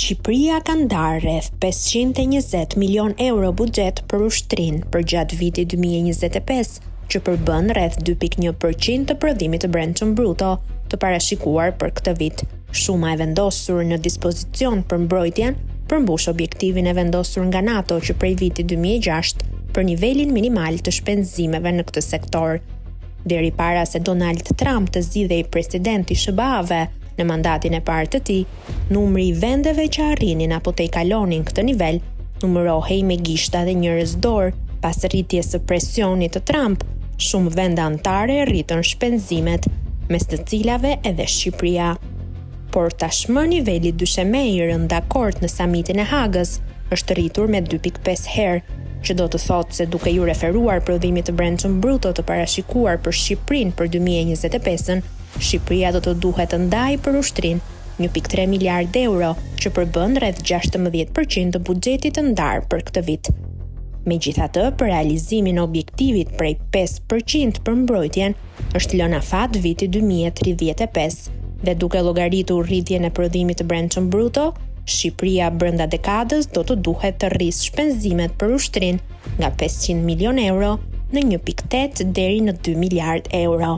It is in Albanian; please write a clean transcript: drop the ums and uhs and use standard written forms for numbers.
Shqipëria ka ndarë rreth 520 milion euro buxhet për ushtrinë për gjatë vitit 2025, që përbën rreth 2.1% të prodhimit të brendshëm bruto të parashikuar për këtë vit. Shuma e vendosur në dispozicion për mbrojtjen përmbush objektivin e vendosur nga NATO që prej vitit 2006 për nivelin minimal të shpenzimeve në këtë sektor. Deri para se Donald Trump të zgjidhej presidenti i SBA-ve në mandatin e parë të tij, numri i vendeve që arrinin apo të kalonin këtë nivel numërohej me gishta dhe njerëz dorë. Pas rritjes së presionit të Trump, shumë vende anëtare rritën shpenzimet, mes të cilave edhe Shqipëria. Por tashmë niveli dyshemej i rënë dakord në samitin e Hagës është rritur me 2.5 herë, që do të thotë se duke ju referuar prodhimit të brendshëm bruto të parashikuar për Shqipërinë për 2025-ën, Shqipëria do të duhet të ndajë për ushtrinë 1.3 miliard euro, që përbën rreth 16% të buxhetit të ndarë për këtë vit. Megjithatë, për realizimin e objektivit prej 5% për mbrojtjen është lënë afat viti 2035, dhe duke llogaritur rritjen e prodhimit të brendshëm bruto, Shqipëria brenda dekadës do të duhet të rrisë shpenzimet për ushtrinë nga 500 milion euro në 1.8 deri në 2 miliard euro.